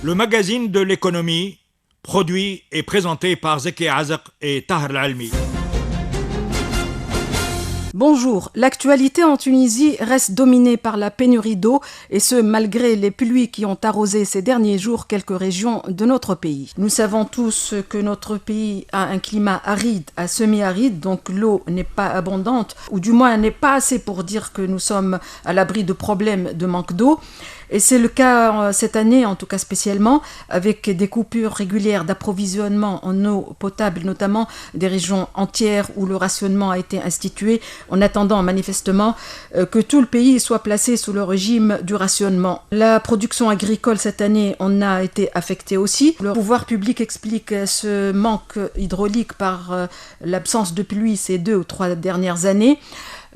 Le magazine de l'économie, produit et présenté par Zeki Azak et Tahar Al-Almi. Bonjour, l'actualité en Tunisie reste dominée par la pénurie d'eau et ce malgré les pluies qui ont arrosé ces derniers jours quelques régions de notre pays. Nous savons tous que notre pays a un climat aride à semi-aride, donc l'eau n'est pas abondante ou du moins n'est pas assez pour dire que nous sommes à l'abri de problèmes de manque d'eau. Et c'est le cas cette année, en tout cas spécialement, avec des coupures régulières d'approvisionnement en eau potable, notamment des régions entières où le rationnement a été institué, en attendant manifestement que tout le pays soit placé sous le régime du rationnement. La production agricole cette année en a été affectée aussi. Le pouvoir public explique ce manque hydraulique par l'absence de pluie ces 2 ou 3 dernières années.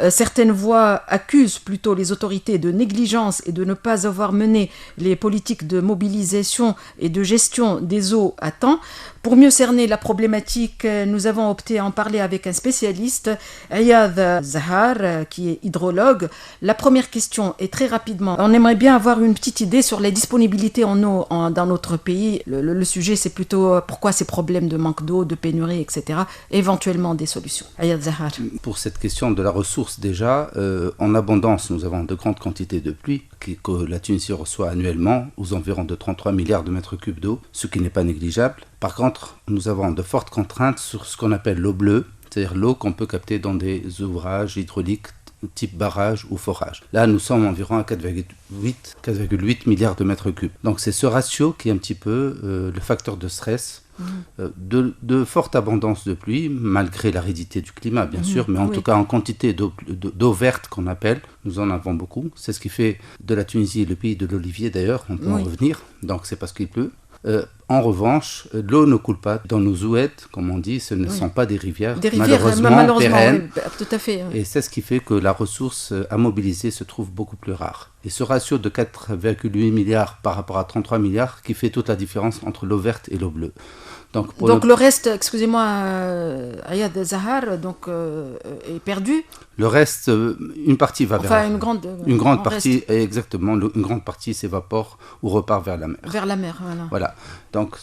Certaines voix accusent plutôt les autorités de négligence et de ne pas avoir mené les politiques de mobilisation et de gestion des eaux à temps. Pour mieux cerner la problématique, nous avons opté à en parler avec un spécialiste, Ayad Zahar, qui est hydrologue. La première question est très rapidement, on aimerait bien avoir une petite idée sur les disponibilités en eau dans notre pays. Le sujet, c'est plutôt pourquoi ces problèmes de manque d'eau, de pénurie, etc. Éventuellement des solutions. Ayad Zahar. Pour cette question de la ressource, déjà, en abondance, nous avons de grandes quantités de pluie que la Tunisie reçoit annuellement, aux environs de 33 milliards de mètres cubes d'eau, ce qui n'est pas négligeable. Par contre, nous avons de fortes contraintes sur ce qu'on appelle l'eau bleue, c'est-à-dire l'eau qu'on peut capter dans des ouvrages hydrauliques type barrage ou forage. Là, nous sommes environ à 4,8 milliards de mètres cubes. Donc c'est ce ratio qui est un petit peu le facteur de stress. De forte abondance de pluie, malgré l'aridité du climat, bien sûr, mais en tout cas en quantité d'eau verte qu'on appelle, nous en avons beaucoup. C'est ce qui fait de la Tunisie le pays de l'olivier d'ailleurs, on peut en revenir, donc c'est parce qu'il pleut. En revanche, l'eau ne coule pas dans nos ouettes, comme on dit, ce ne sont pas des rivières, malheureusement pérennes. Oui, tout à fait. Et c'est ce qui fait que la ressource à mobiliser se trouve beaucoup plus rare. Et ce ratio de 4,8 milliards par rapport à 33 milliards qui fait toute la différence entre l'eau verte et l'eau bleue. Donc le reste, excusez-moi, Ayad Zahar, est perdu. Le reste, une partie va vers une grande partie, exactement, une grande partie s'évapore ou repart vers la mer. Vers la mer, voilà. Donc,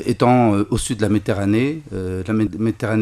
étant au sud de la Méditerranée,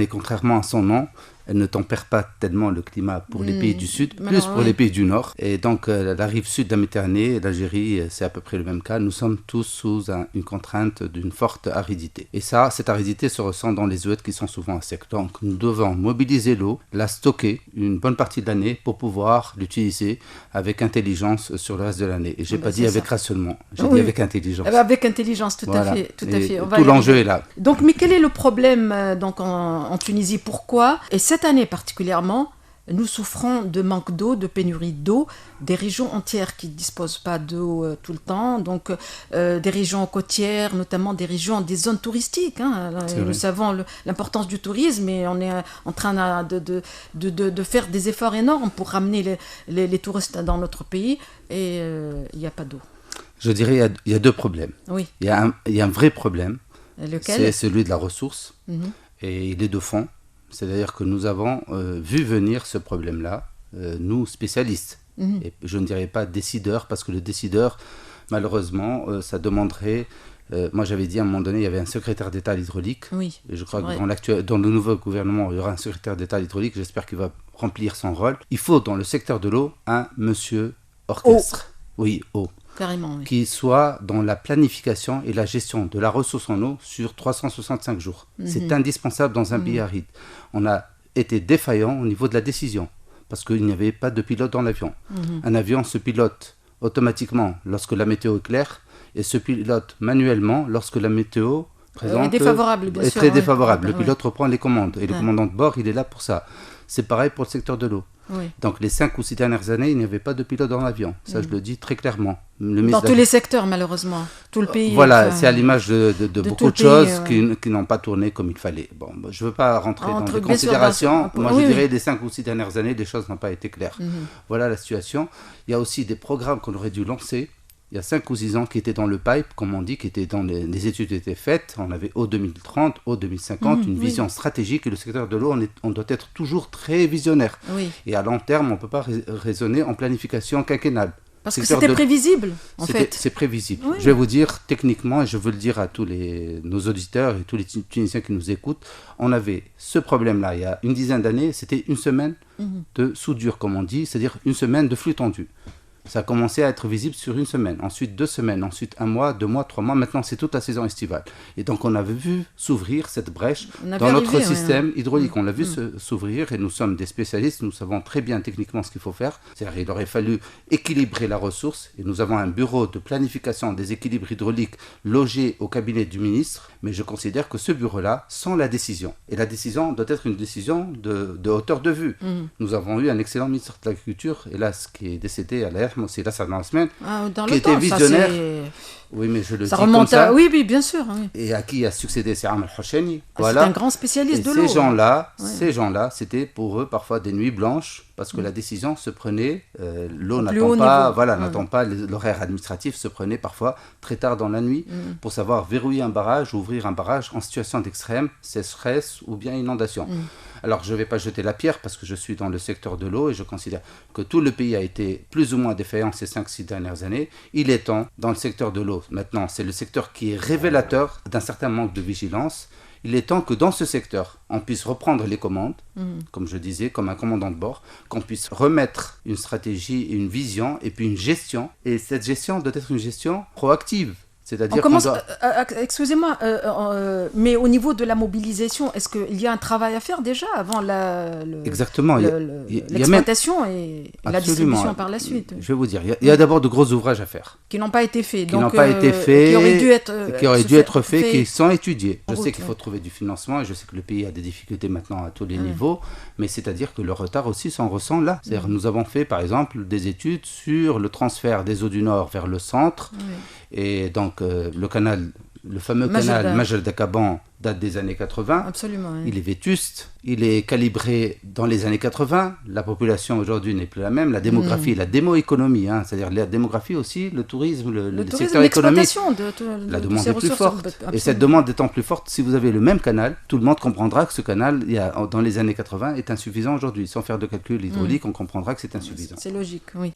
contrairement à son nom, elle ne tempère pas tellement le climat pour les pays du sud, plus pour les pays du nord. Et donc, la rive sud de la Méditerranée, l'Algérie, c'est à peu près le même cas. Nous sommes tous sous une contrainte d'une forte aridité. Et ça, cette aridité se ressent dans les ouettes qui sont souvent à sec. Donc, nous devons mobiliser l'eau, la stocker une bonne partie de l'année pour pouvoir l'utiliser avec intelligence sur le reste de l'année. Et je n'ai pas dit avec rationnement, j'ai dit avec intelligence. Avec intelligence, tout à fait. Tout l'enjeu est là. Donc, mais quel est le problème en Tunisie? Pourquoi? Et cette année particulièrement, nous souffrons de manque d'eau, de pénurie d'eau, des régions entières qui ne disposent pas d'eau tout le temps, donc des régions côtières, notamment des zones touristiques. Nous savons l'importance du tourisme et on est en train de faire des efforts énormes pour ramener les touristes dans notre pays et il n'y a pas d'eau. Je dirais il y a 2 problèmes. Oui. Il y a un vrai problème, lequel? C'est celui de la ressource et il est de fond. C'est-à-dire que nous avons vu venir ce problème-là, nous spécialistes. Et je ne dirais pas décideurs, parce que le décideur, malheureusement, ça demanderait... moi, j'avais dit à un moment donné, il y avait un secrétaire d'État à l'hydraulique. Oui, et je crois que dans le nouveau gouvernement, il y aura un secrétaire d'État à l'hydraulique. J'espère qu'il va remplir son rôle. Il faut, dans le secteur de l'eau, un monsieur orchestre. Oui, eau. Carrément, oui. Qui soit dans la planification et la gestion de la ressource en eau sur 365 jours. C'est indispensable dans un pays aride. On a été défaillant au niveau de la décision, parce qu'il n'y avait pas de pilote dans l'avion. Un avion se pilote automatiquement lorsque la météo est claire, et se pilote manuellement lorsque la météo présente est défavorable, bien sûr. Très défavorable. Le pilote reprend les commandes, et le commandant de bord, il est là pour ça. C'est pareil pour le secteur de l'eau. Oui. Donc les 5 ou 6 dernières années, il n'y avait pas de pilote dans l'avion. Ça, je le dis très clairement. Dans tous les secteurs, malheureusement. Tout le pays. Voilà, c'est à l'image de beaucoup de choses qui n'ont pas tourné comme il fallait. Bon, je ne veux pas rentrer dans des considérations. Moi, je dirais les 5 ou 6 dernières années, les choses n'ont pas été claires. Voilà la situation. Il y a aussi des programmes qu'on aurait dû lancer. Il y a 5 ou 6 ans qui étaient dans le pipe, comme on dit, qui étaient dans les études étaient faites. On avait Eau 2030, Eau 2050, une vision stratégique. Et le secteur de l'eau, on doit être toujours très visionnaire. Oui. Et à long terme, on ne peut pas raisonner en planification quinquennale. Parce que c'était prévisible, en fait. C'est prévisible. Oui. Je vais vous dire, techniquement, et je veux le dire à tous nos auditeurs et tous les Tunisiens qui nous écoutent, on avait ce problème-là il y a une dizaine d'années, c'était une semaine de soudure, comme on dit, c'est-à-dire une semaine de flux tendu. Ça a commencé à être visible sur une semaine, ensuite 2 semaines, ensuite 1 mois, 2 mois, 3 mois. Maintenant, c'est toute la saison estivale. Et donc, on avait vu s'ouvrir cette brèche dans notre système hydraulique. On l'a vu s'ouvrir et nous sommes des spécialistes. Nous savons très bien techniquement ce qu'il faut faire. C'est-à-dire qu'il aurait fallu équilibrer la ressource. Et nous avons un bureau de planification des équilibres hydrauliques logé au cabinet du ministre. Mais je considère que ce bureau-là, sans la décision, et la décision doit être une décision de hauteur de vue. Nous avons eu un excellent ministre de l'Agriculture, hélas, qui est décédé à l'air. C'est là, ça dans la semaine, qui était visionnaire. Oui, mais je le dis comme ça. Oui, bien sûr. Oui. Et à qui a succédé, c'est Amr Houcheni. Voilà. C'est un grand spécialiste de l'eau. Ces gens-là, c'était pour eux parfois des nuits blanches, parce que la décision se prenait, l'eau n'attend pas, l'horaire administratif se prenait parfois très tard dans la nuit pour savoir verrouiller un barrage ou ouvrir un barrage en situation d'extrême, sécheresse ou bien inondation. Alors, je ne vais pas jeter la pierre parce que je suis dans le secteur de l'eau et je considère que tout le pays a été plus ou moins défaillant ces 5-6 dernières années. Il est temps, dans le secteur de l'eau, maintenant, c'est le secteur qui est révélateur d'un certain manque de vigilance. Il est temps que dans ce secteur, on puisse reprendre les commandes, comme je disais, comme un commandant de bord, qu'on puisse remettre une stratégie, une vision et puis une gestion. Et cette gestion doit être une gestion proactive. C'est-à-dire excusez-moi, mais au niveau de la mobilisation, est-ce qu'il y a un travail à faire déjà avant l'exploitation et la distribution par la suite? Je vais vous dire, il y a d'abord de gros ouvrages à faire. Qui n'ont pas été faits. Qui auraient dû être faits, qui sont étudiés. Je sais qu'il faut trouver du financement et je sais que le pays a des difficultés maintenant à tous les niveaux, mais c'est-à-dire que le retard aussi s'en ressent là. C'est-à-dire nous avons fait par exemple des études sur le transfert des eaux du Nord vers le centre. Et donc, le fameux canal Majel d'Akaban date des années 80. Absolument. Oui. Il est vétuste, il est calibré dans les années 80. La population aujourd'hui n'est plus la même. La démographie, la démoéconomie, c'est-à-dire la démographie aussi, le tourisme, le secteur économique. La demande est plus forte. Et cette demande étant plus forte, si vous avez le même canal, tout le monde comprendra que ce canal, dans les années 80, est insuffisant aujourd'hui. Sans faire de calcul hydraulique, on comprendra que c'est insuffisant. C'est logique, oui.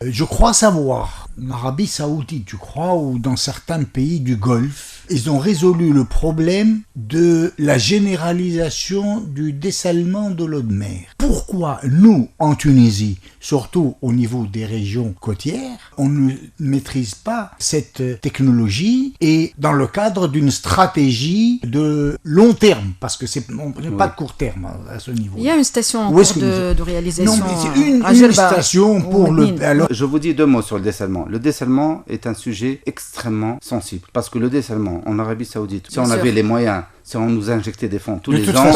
Je crois savoir, en Arabie Saoudite, ou dans certains pays du Golfe, ils ont résolu le problème de la généralisation du dessalement de l'eau de mer. Pourquoi nous, en Tunisie, surtout au niveau des régions côtières, on ne maîtrise pas cette technologie et dans le cadre d'une stratégie de long terme, parce que c'est pas de court terme à ce niveau. Il y a une station en cours de réalisation. Non, mais c'est une station pour le... Alors, je vous dis 2 mots sur le dessalement. Le dessalement est un sujet extrêmement sensible, parce que le dessalement en Arabie Saoudite, si on avait les moyens, si on nous injectait des fonds tous les ans,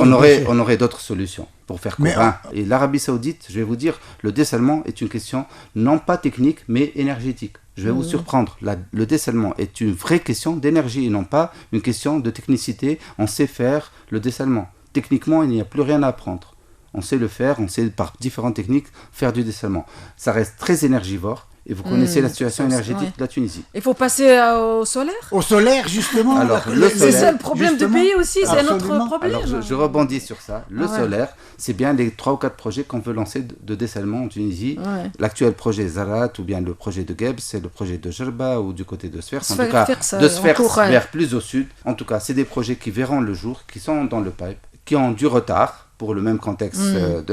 on aurait d'autres solutions pour faire court. Et l'Arabie Saoudite, je vais vous dire, le dessalement est une question non pas technique, mais énergétique. Je vais vous surprendre. Le dessalement est une vraie question d'énergie et non pas une question de technicité. On sait faire le dessalement. Techniquement, il n'y a plus rien à apprendre. On sait le faire, on sait par différentes techniques faire du dessalement. Ça reste très énergivore. Et vous connaissez la situation énergétique de la Tunisie. Il faut passer au solaire ? Au solaire, justement. Alors, c'est ça le problème du pays aussi, c'est notre problème. Alors, je rebondis sur ça. Le solaire, c'est bien les 3 ou 4 projets qu'on veut lancer de dessalement en Tunisie. L'actuel projet Zarat ou bien le projet de Gebs, c'est le projet de Jerba ou du côté de Sfers. En tout cas, de Sfers vers plus au sud. En tout cas, c'est des projets qui verront le jour, qui sont dans le pipe, qui ont du retard pour le même contexte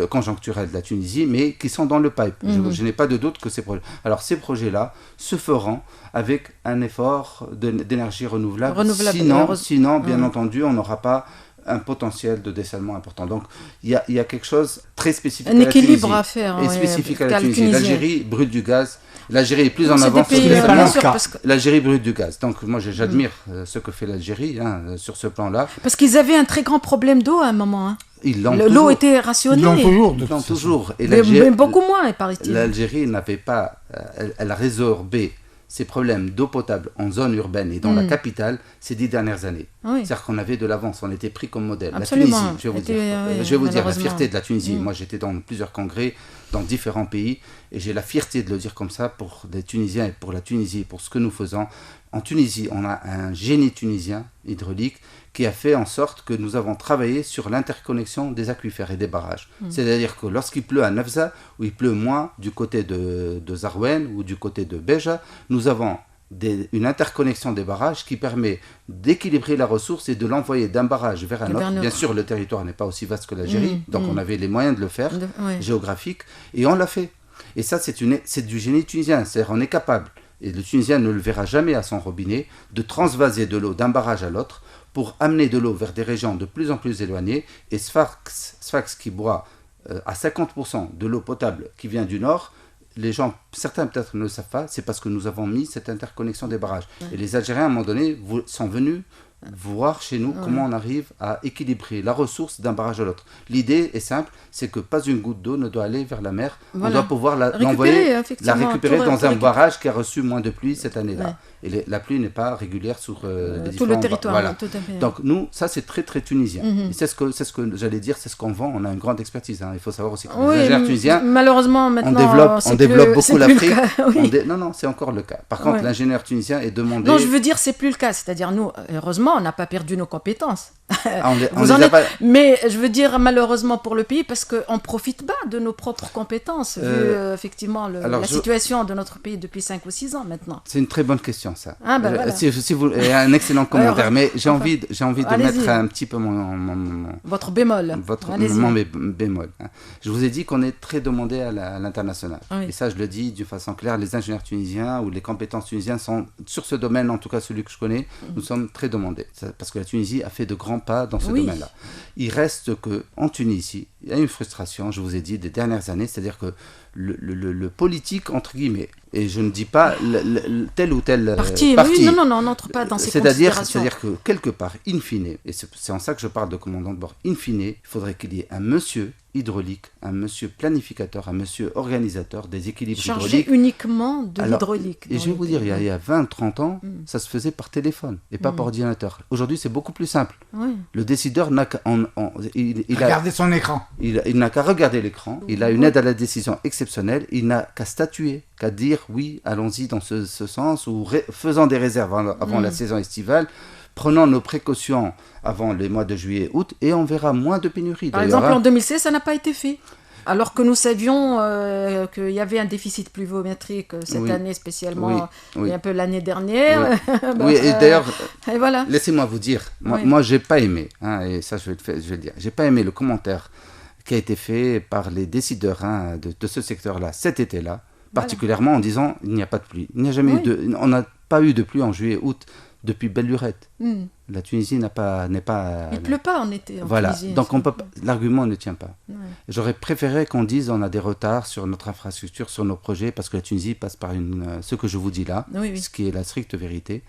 conjoncturel de la Tunisie, mais qui sont dans le pipe. Je n'ai pas de doute que ces projets... Alors, ces projets-là se feront avec un effort d'énergie renouvelable. Sinon, bien entendu, on n'aura pas un potentiel de dessalement important. Donc, il y a quelque chose très spécifique à la Tunisie. Un équilibre à faire. Et spécifique à la Tunisie. L'Algérie brûle du gaz. L'Algérie est plus en avance sur le dessalement. L'Algérie brûle du gaz. Donc, moi, j'admire ce que fait l'Algérie sur ce plan-là. Parce qu'ils avaient un très grand problème d'eau à un moment. L'eau était rationnée. Ils l'ont toujours. Et mais beaucoup moins, paraît-il. L'Algérie n'avait pas... Elle a résorbé ces problèmes d'eau potable en zone urbaine et dans la capitale ces 10 dernières années. C'est-à-dire qu'on avait de l'avance, on était pris comme modèle. Absolument. La Tunisie, je vais vous dire la fierté de la Tunisie. Moi, j'étais dans plusieurs congrès. dans différents pays. Et j'ai la fierté de le dire comme ça pour les Tunisiens et pour la Tunisie, pour ce que nous faisons. En Tunisie, on a un génie tunisien hydraulique qui a fait en sorte que nous avons travaillé sur l'interconnexion des aquifères et des barrages. C'est-à-dire que lorsqu'il pleut à Nefza, ou il pleut moins du côté de Zarouen ou du côté de Béja, nous avons une interconnexion des barrages qui permet d'équilibrer la ressource et de l'envoyer d'un barrage vers un autre. Bien sûr, le territoire n'est pas aussi vaste que l'Algérie, donc on avait les moyens de le faire, géographiques, et on l'a fait. Et ça, c'est du génie tunisien, c'est-à-dire on est capable, et le Tunisien ne le verra jamais à son robinet, de transvaser de l'eau d'un barrage à l'autre pour amener de l'eau vers des régions de plus en plus éloignées. Et Sfax qui boit à 50% de l'eau potable qui vient du nord, certains peut-être ne le savent pas, c'est parce que nous avons mis cette interconnexion des barrages. Et les Algériens, à un moment donné, sont venus voir chez nous comment on arrive à équilibrer la ressource d'un barrage à l'autre. L'idée est simple, c'est que pas une goutte d'eau ne doit aller vers la mer. On doit pouvoir la récupérer dans un barrage qui a reçu moins de pluie cette année-là. Et la pluie n'est pas régulière sur les tout le territoire. Voilà. Tout à fait. Donc nous, ça c'est très très tunisien. Et c'est ce que j'allais dire, c'est ce qu'on vend. On a une grande expertise. Il faut savoir aussi que les ingénieurs tunisiens, malheureusement maintenant, on développe beaucoup l'Afrique. Non, c'est encore le cas. Par contre, l'ingénieur tunisien est demandé. Non, je veux dire, c'est plus le cas. C'est-à-dire nous, heureusement, on n'a pas perdu nos compétences. Mais je veux dire malheureusement pour le pays parce qu'on ne profite pas de nos propres compétences vu effectivement la situation de notre pays depuis 5 ou 6 ans maintenant. C'est une très bonne question ça. Voilà. Si vous, un excellent commentaire, mais j'ai envie de mettre un petit peu votre bémol. Mon bémol. Je vous ai dit qu'on est très demandé à l'international. Et ça je le dis d'une façon claire, les ingénieurs tunisiens ou les compétences tunisiennes sont sur ce domaine, en tout cas celui que je connais, nous sommes très demandés. Parce que la Tunisie a fait de grands pas dans ce domaine-là. Il reste qu'en Tunisie, il y a une frustration, je vous ai dit, des dernières années, c'est-à-dire que le politique, entre guillemets, et je ne dis pas tel ou tel parti. Oui, non, on n'entre pas dans ces considérations. C'est-à-dire que quelque part, in fine, et c'est en ça que je parle de commandant de bord, in fine, il faudrait qu'il y ait un monsieur hydraulique, un monsieur planificateur, un monsieur organisateur des équilibres hydrauliques. Chargé uniquement de l'hydraulique. Et je vais vous dire, il y a 20-30 ans, ça se faisait par téléphone et pas par ordinateur. Aujourd'hui, c'est beaucoup plus simple. Le décideur n'a qu'à regarder son écran. Il n'a qu'à regarder l'écran. Il a une aide à la décision exceptionnelle. Il n'a qu'à statuer, qu'à dire oui, allons-y dans ce sens, ou faisant des réserves avant la saison estivale. Prenons nos précautions avant les mois de juillet et août et on verra moins de pénuries. Par exemple, en 2016, ça n'a pas été fait. Alors que nous savions qu'il y avait un déficit pluviométrique cette année spécialement, et un peu l'année dernière. Et d'ailleurs, voilà. Laissez-moi vous dire, moi j'ai pas aimé, et ça je vais le dire, j'ai pas aimé le commentaire qui a été fait par les décideurs de ce secteur-là cet été-là, particulièrement en disant il n'y a pas de pluie. Il n'y a jamais on n'a pas eu de pluie en juillet-août. Depuis belle lurette. La Tunisie n'est pas. Il pleut pas en été. Tunisie, donc l'argument ne tient pas. J'aurais préféré qu'on dise on a des retards sur notre infrastructure, sur nos projets, parce que la Tunisie passe par ce que je vous dis là, ce qui est la stricte vérité.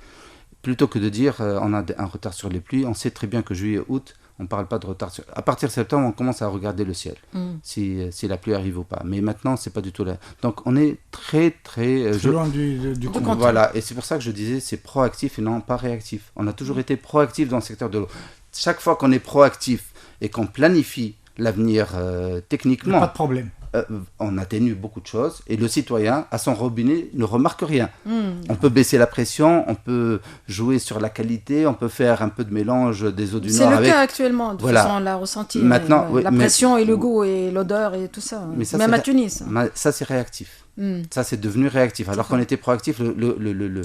Plutôt que de dire on a un retard sur les pluies, on sait très bien que juillet-août, on ne parle pas de retard. À partir de septembre, on commence à regarder le ciel, si la pluie arrive ou pas. Mais maintenant, ce n'est pas du tout là. Donc, on est très loin du compte. Voilà, et c'est pour ça que je disais, c'est proactif et non pas réactif. On a toujours été proactif dans le secteur de l'eau. Chaque fois qu'on est proactif et qu'on planifie l'avenir techniquement... Pas de problème. On atténue beaucoup de choses et le citoyen à son robinet ne remarque rien. On peut baisser la pression, on peut jouer sur la qualité, on peut faire un peu de mélange des eaux du Nord. C'est le cas actuellement, de toute façon on l'a ressenti. Maintenant, la pression et le goût et l'odeur et tout ça, mais ça, même à Tunis. Ça c'est réactif. Ça c'est devenu réactif alors qu'on était proactif.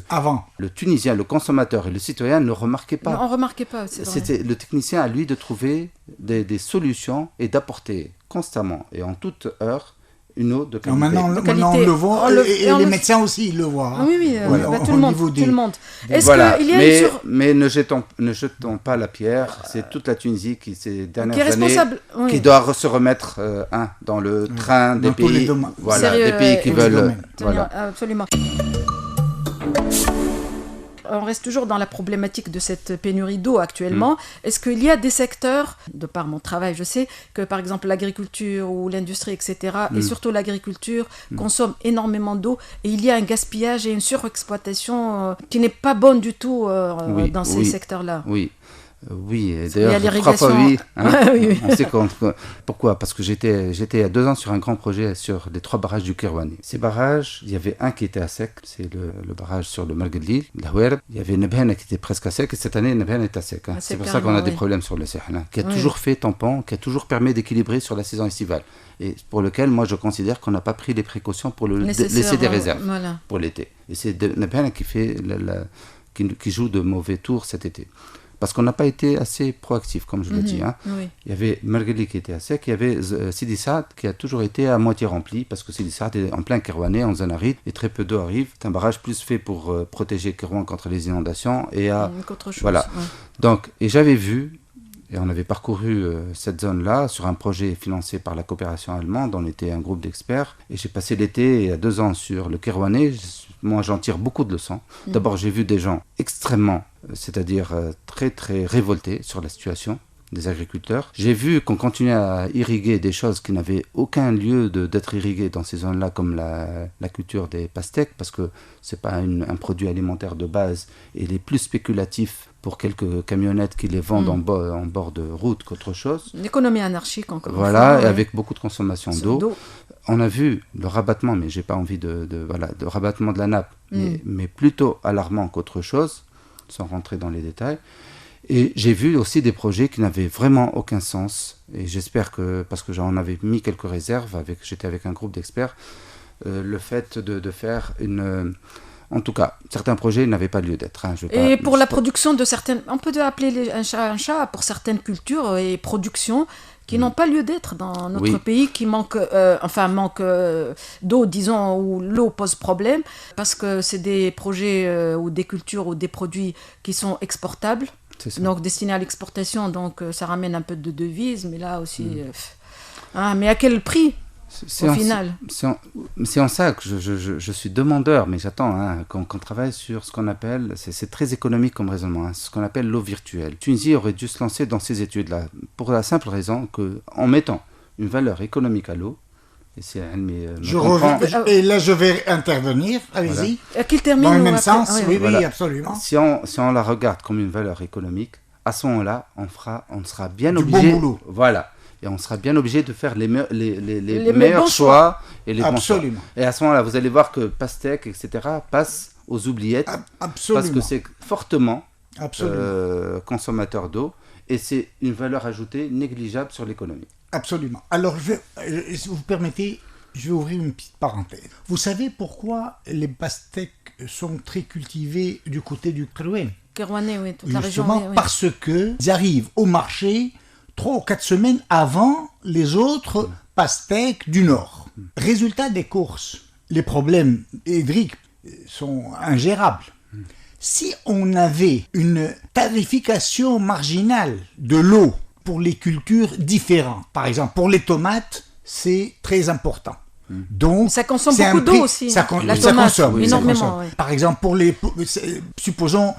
Avant, le Tunisien, le consommateur et le citoyen ne remarquaient pas. Non, on ne remarquait pas, c'est vrai. C'était le technicien à lui de trouver des solutions et d'apporter constamment et en toute heure une eau de qualité. Maintenant on le voit et les médecins aussi ils le voient. Oui, tout le monde. Mais ne jetons pas la pierre. C'est toute la Tunisie qui ces dernières années qui doit se remettre dans le train des pays. Des pays qui veulent. Absolument. On reste toujours dans la problématique de cette pénurie d'eau actuellement. Est-ce qu'il y a des secteurs, de par mon travail, je sais que par exemple l'agriculture ou l'industrie, etc., et surtout l'agriculture, consomme énormément d'eau et il y a un gaspillage et une surexploitation qui n'est pas bonne du tout dans ces secteurs-là. Oui. Oui, et Il y a d'ailleurs, 3 l'irrigation. fois oui. Oui. On sait pourquoi. Parce que j'étais il y a 2 ans sur un grand projet sur les 3 barrages du Kirwani. Ces barrages, il y avait un qui était à sec, c'est le barrage sur le Marguerite, l'Ahouer. Il y avait Nebhana qui était presque à sec, et cette année, Nebhana est à sec. C'est pour ça qu'on a des problèmes sur le Sahel, qui a toujours fait tampon, qui a toujours permis d'équilibrer sur la saison estivale. Et pour lequel, moi, je considère qu'on n'a pas pris les précautions pour laisser des réserves pour l'été. Et c'est Nebhana qui joue de mauvais tours cet été. Parce qu'on n'a pas été assez proactif, comme je le dis. Oui. Il y avait Marguerite qui était à sec, il y avait Sidi Saad qui a toujours été à moitié rempli, parce que Sidi Saad est en plein Kirwané, en zone aride, et très peu d'eau arrive. C'est un barrage plus fait pour protéger Kirwan contre les inondations. Et qu'autre chose. Voilà. Ouais. Donc, et j'avais vu, et on avait parcouru cette zone-là sur un projet financé par la coopération allemande. On était un groupe d'experts, et j'ai passé l'été il y a 2 ans sur le Kirwané. Moi, j'en tire beaucoup de leçons. D'abord, j'ai vu des gens extrêmement, c'est-à-dire très, très révoltés sur la situation des agriculteurs. J'ai vu qu'on continuait à irriguer des choses qui n'avaient aucun lieu d'être irriguées dans ces zones-là, comme la culture des pastèques, parce que ce n'est pas un produit alimentaire de base, et il est plus spéculatif pour quelques camionnettes qui les vendent en bord de route qu'autre chose. Une économie anarchique encore. Voilà, et avec beaucoup de consommation d'eau. On a vu le rabattement, mais j'ai pas envie de rabattement de la nappe, mais plutôt alarmant qu'autre chose, sans rentrer dans les détails. Et j'ai vu aussi des projets qui n'avaient vraiment aucun sens. Et j'espère que, parce que j'en avais mis quelques réserves, j'étais avec un groupe d'experts, le fait de faire en tout cas, certains projets n'avaient pas lieu d'être. Et pour la production de certaines... On peut appeler un chat pour certaines cultures et productions qui n'ont pas lieu d'être dans notre pays, qui manquent d'eau, disons, où l'eau pose problème, parce que c'est des projets ou des cultures ou des produits qui sont exportables, donc destinés à l'exportation, donc ça ramène un peu de devises, mais là aussi... mais à quel prix au final. C'est en ça que je suis demandeur, mais j'attends qu'on travaille sur ce qu'on appelle, c'est très économique comme raisonnement, ce qu'on appelle l'eau virtuelle. Tunisie aurait dû se lancer dans ces études-là, pour la simple raison qu'en mettant une valeur économique à l'eau, et c'est et là je vais intervenir, allez-y. Voilà. Qu'il termine dans le même sens, oui, voilà. Absolument. Si on la regarde comme une valeur économique, à ce moment-là, on sera bien Bon obligé. boulot. Voilà. Et on sera bien obligé de faire les meilleurs choix et les bons choix. Et à ce moment-là, vous allez voir que pastèque, etc., passe aux oubliettes. Absolument. Parce que c'est fortement consommateur d'eau et c'est une valeur ajoutée négligeable sur l'économie. Absolument. Alors, si vous permettez, je vais ouvrir une petite parenthèse. Vous savez pourquoi les pastèques sont très cultivées du côté du Kirwané, oui, toute la région. Justement, parce qu'ils arrivent au marché 3 ou 4 semaines avant les autres pastèques du Nord. Résultat des courses, les problèmes hydriques sont ingérables. Si on avait une tarification marginale de l'eau pour les cultures différentes, par exemple pour les tomates, c'est très important. Donc, ça consomme beaucoup d'eau aussi. Ça consomme énormément. Oui. Par exemple, supposons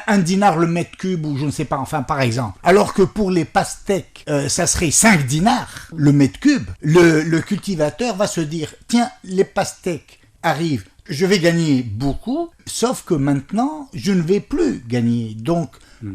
1 dinar le mètre cube ou je ne sais pas, enfin par exemple. Alors que pour les pastèques, ça serait 5 dinars le mètre cube. Le cultivateur va se dire, tiens, les pastèques arrivent, je vais gagner beaucoup, sauf que maintenant, je ne vais plus gagner. Donc,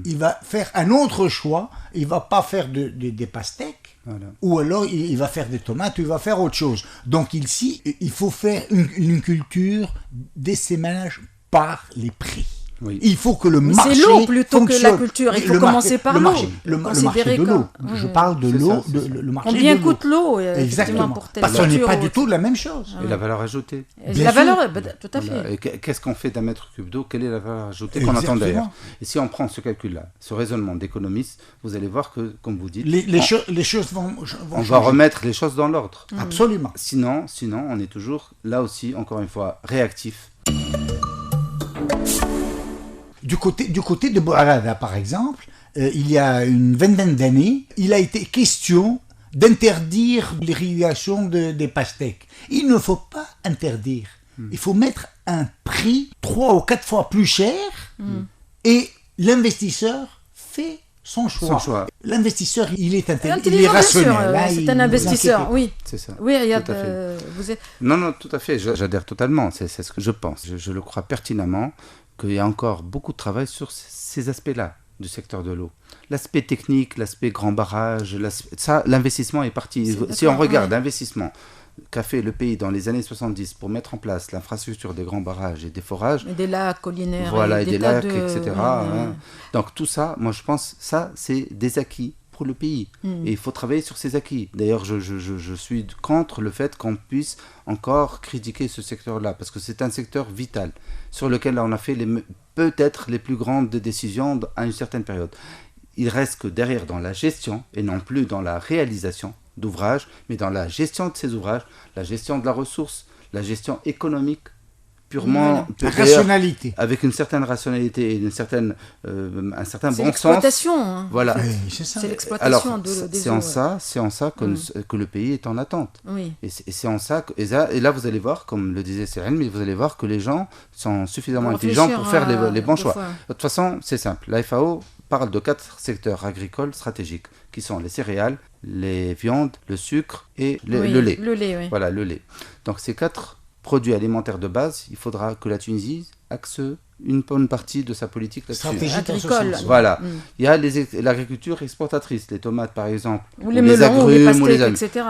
il va faire un autre choix, il ne va pas faire des pastèques. Voilà. Ou alors il va faire des tomates, ou il va faire autre chose. Donc ici, il faut faire une culture d'essaimage par les prix. Oui. Il faut que le marché c'est l'eau plutôt fonctionne. Que la culture. Il faut commencer par l'eau. Le marché de l'eau. Je parle de l'eau. Le marché combien de l'eau. coûte l'eau Exactement. Pour telle Parce que ce n'est pas du tout la même chose. Et la valeur ajoutée. La valeur, tout à fait. Voilà. Et qu'est-ce qu'on fait d'un mètre cube d'eau? Quelle est la valeur ajoutée qu'on entend derrière? Et si on prend ce calcul-là, ce raisonnement d'économiste, vous allez voir que, comme vous dites, les choses vont on va remettre les choses dans l'ordre. Absolument. Sinon, on est toujours, là aussi, encore une fois, réactif. Du côté de Bouarada, par exemple, il y a une vingtaine d'années, il a été question d'interdire l'irrigation des pastèques. Il ne faut pas interdire. Il faut mettre un prix 3 ou 4 fois plus cher et l'investisseur fait son choix. L'investisseur, il est intelligent, il est rationnel. C'est un investisseur, oui. C'est ça. Oui, il y a Non, tout à fait. J'adhère totalement. C'est ce que je pense. Je le crois pertinemment qu'il y a encore beaucoup de travail sur ces aspects-là. du secteur de l'eau. L'aspect technique, l'aspect grand barrage, l'investissement est parti. Si on regarde l'investissement qu'a fait le pays dans les années 70 pour mettre en place l'infrastructure des grands barrages et des forages. Et des lacs collinaires. Voilà, et des lacs, etc. Hein. Donc tout ça, moi je pense, ça c'est des acquis pour le pays. Et il faut travailler sur ces acquis. D'ailleurs, je suis contre le fait qu'on puisse encore critiquer ce secteur-là, parce que c'est un secteur vital, sur lequel on a fait peut-être les plus grandes décisions à une certaine période. Il reste que derrière, dans la gestion, et non plus dans la réalisation d'ouvrages, mais dans la gestion de ces ouvrages, la gestion de la ressource, la gestion économique, purement rationalité, avec une certaine rationalité et un certain bon sens. L'exploitation. Hein. Voilà. Oui, c'est l'exploitation des c'est eaux. C'est en ça que le pays est en attente. Oui. Et c'est en ça et là vous allez voir, comme le disait Cyril, mais vous allez voir que les gens sont suffisamment intelligents pour faire les bons choix. De toute façon, c'est simple. La FAO parle de 4 secteurs agricoles stratégiques qui sont les céréales, les viandes, le sucre et le lait. Le lait, oui. Voilà, le lait. Donc ces 4 produits alimentaires de base, il faudra que la Tunisie axe une bonne partie de sa politique là-dessus. Stratégique agricole. Voilà. Il y a l'agriculture exportatrice, les tomates par exemple, ou les melons, agrumes, ou les pastèques, etc.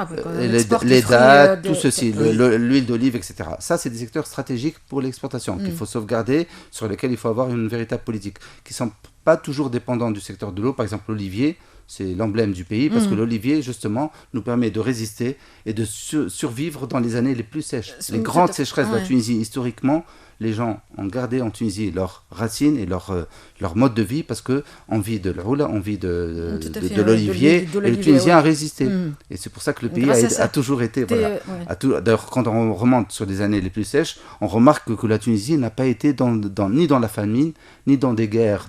Les dattes, tout ceci, l'huile d'olive, etc. Ça, c'est des secteurs stratégiques pour l'exportation qu'il faut sauvegarder, sur lesquels il faut avoir une véritable politique, qui ne sont pas toujours dépendants du secteur de l'eau. Par exemple, l'olivier, c'est l'emblème du pays, parce que l'olivier, justement, nous permet de résister et de survivre dans les années les plus sèches. Les grandes sécheresses de la Tunisie, historiquement, les gens ont gardé en Tunisie leurs racines et leur mode de vie, parce qu'on vit de l'oula, on vit de l'olivier, et le Tunisien a résisté. Et c'est pour ça que le pays a toujours été... D'ailleurs, quand on remonte sur les années les plus sèches, on remarque que la Tunisie n'a pas été ni dans la famine, ni dans des guerres.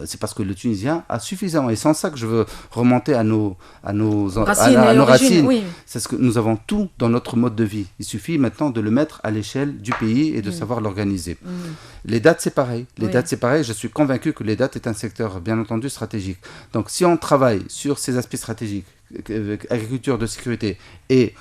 C'est parce que le Tunisien a suffisamment... Et c'est en ça que je veux remonter à nos racines. Oui. C'est ce que nous avons tout dans notre mode de vie. Il suffit maintenant de le mettre à l'échelle du pays et de savoir l'organiser. Les dates, c'est pareil. Je suis convaincu que les dates est un secteur, bien entendu, stratégique. Donc, si on travaille sur ces aspects stratégiques, agriculture de sécurité et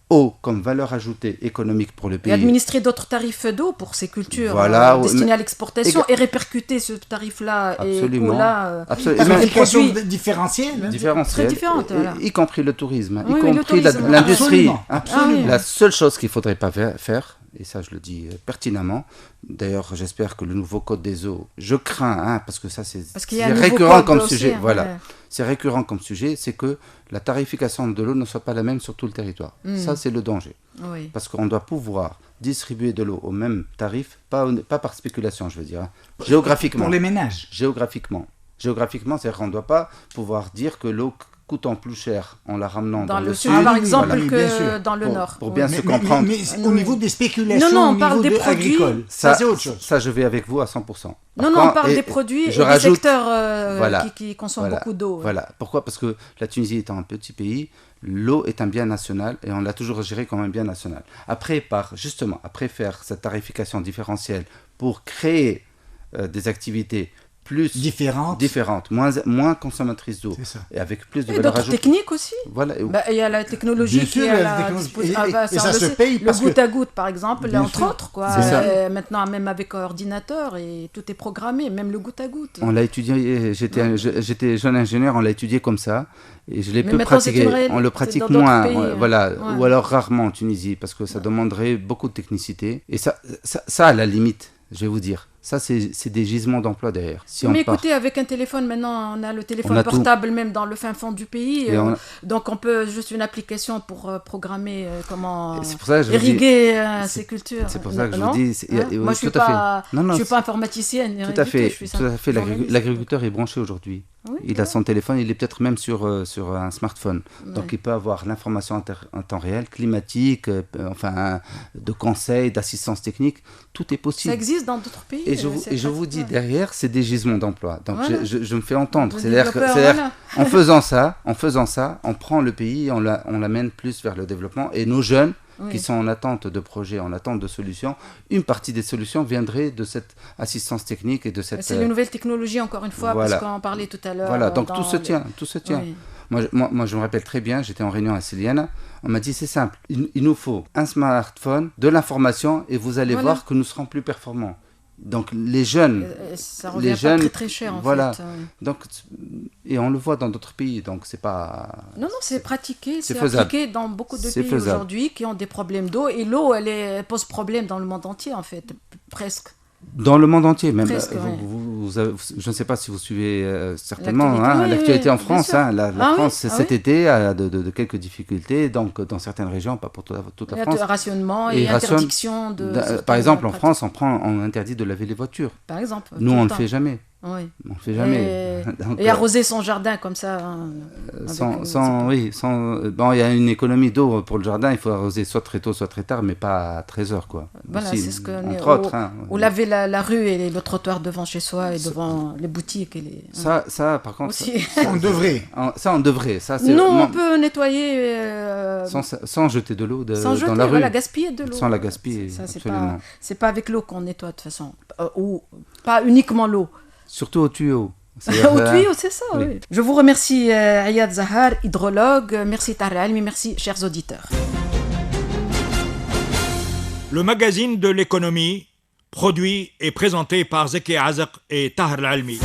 eau comme valeur ajoutée économique pour le pays. Et administrer d'autres tarifs d'eau pour ces cultures destinées à l'exportation et répercuter ce tarif-là absolument, et là. Absolument. Une éducation différentielle. Très différente. Y compris le tourisme, y compris l'industrie. Absolument. La seule chose qu'il ne faudrait pas faire, et ça je le dis pertinemment, d'ailleurs j'espère que le nouveau code des eaux, je crains, parce que ça c'est récurrent comme sujet, c'est récurrent comme sujet, c'est que la tarification de l'eau ne soit pas la même sur tout le territoire. Ça c'est le danger, parce qu'on doit pouvoir distribuer de l'eau au même tarif, pas par spéculation je veux dire, géographiquement. Pour les ménages. Géographiquement, c'est-à-dire qu'on ne doit pas pouvoir dire que l'eau coûtant plus cher en la ramenant dans le sud, par exemple, que dans le nord. Pour bien se comprendre. Mais au niveau des spéculations, non, on parle des produits agricoles, ça c'est autre chose. Ça, je vais avec vous à 100%. On parle des produits et des secteurs qui consomment beaucoup d'eau. Voilà. Pourquoi ? Parce que la Tunisie étant un petit pays, l'eau est un bien national et on l'a toujours géré comme un bien national. Après faire cette tarification différentielle pour créer des activités plus différentes, moins consommatrices d'eau et avec plus de valeur ajoutée. Techniques aussi. Voilà. Il y a la technologie qui est à la disposition. Et ça se paye le goutte à goutte par exemple, entre autres maintenant même avec ordinateur et tout est programmé, même le goutte à goutte. On l'a étudié, j'étais jeune ingénieur, on l'a étudié comme ça et je l'ai peu pratiqué. On le pratique moins, ou alors rarement en Tunisie parce que ça demanderait beaucoup de technicité et ça à la limite, je vais vous dire. Ça, c'est des gisements d'emploi derrière. Écoutez, avec un téléphone, maintenant, on a le téléphone portable même dans le fin fond du pays. Donc, on peut juste une application pour programmer comment irriguer ces cultures. C'est pour ça que je vous dis... Moi, je ne suis pas informaticienne. Tout à fait. L'agriculteur est branché aujourd'hui. Il a son téléphone, il est peut-être même sur un smartphone. Donc, il peut avoir l'information en temps réel, climatique, de conseils, d'assistance technique. Tout est possible. Ça existe dans d'autres pays. Et je vous dis, derrière, c'est des gisements d'emploi. Donc, je me fais entendre. C'est-à-dire en faisant ça, on prend le pays, on l'amène plus vers le développement. Et nos jeunes, qui sont en attente de projets, en attente de solutions, une partie des solutions viendrait de cette assistance technique et de cette... C'est les nouvelles technologies, encore une fois, parce qu'on en parlait tout à l'heure. Voilà, donc tout se tient. Oui. Moi, je me rappelle très bien, j'étais en réunion à Célienne, on m'a dit, c'est simple, il nous faut un smartphone, de l'information, et vous allez voir que nous serons plus performants. Donc les jeunes, ça revient pas très très cher en voilà. fait. Donc, et on le voit dans d'autres pays, donc c'est pas... Non, c'est pratiqué, c'est faisable. appliqué dans beaucoup de C'est pays faisable. aujourd'hui qui ont des problèmes d'eau. Et l'eau, elle pose problème dans le monde entier en fait, presque. Dans le monde entier, même. Presque, ouais. Je ne sais pas si vous suivez certainement L'actualité, oui, l'actualité oui, en France. bien sûr. La Ah France, oui, ah cet oui. été, a de quelques difficultés. Donc, dans certaines régions, pas pour toute la France. Rationnement Et et interdiction de. Par certaines exemple, en pratiques. France, on interdit de laver les voitures. Par exemple. Nous, tout on le ne temps. le fait jamais. Oui. On le fait jamais. Donc, Et arroser son jardin comme ça. Bon, il y a une économie d'eau pour le jardin. Il faut arroser soit très tôt, soit très tard, mais pas à 13 heures, quoi. Voilà, Aussi, c'est ce que. entre autres. Ou laver la rue et le trottoir devant chez soi et devant les boutiques. Et les... Ça, par contre, Aussi. On devrait. ça, on devrait. Ça, c'est Non, vraiment- on peut nettoyer. sans jeter de l'eau sans jeter, dans la rue. voilà, gaspiller de l'eau. Sans la gaspiller, Ça, absolument. c'est pas avec l'eau qu'on nettoie de toute façon. Ou pas uniquement l'eau. Surtout au tuyau. Au tuyau, c'est ça, oui. oui. Je vous remercie, Ayad Zahar, hydrologue. Merci, Tahar Almi. Merci, chers auditeurs. Le magazine de l'économie, produit et présenté par Zeki Azak et Tahar Almi.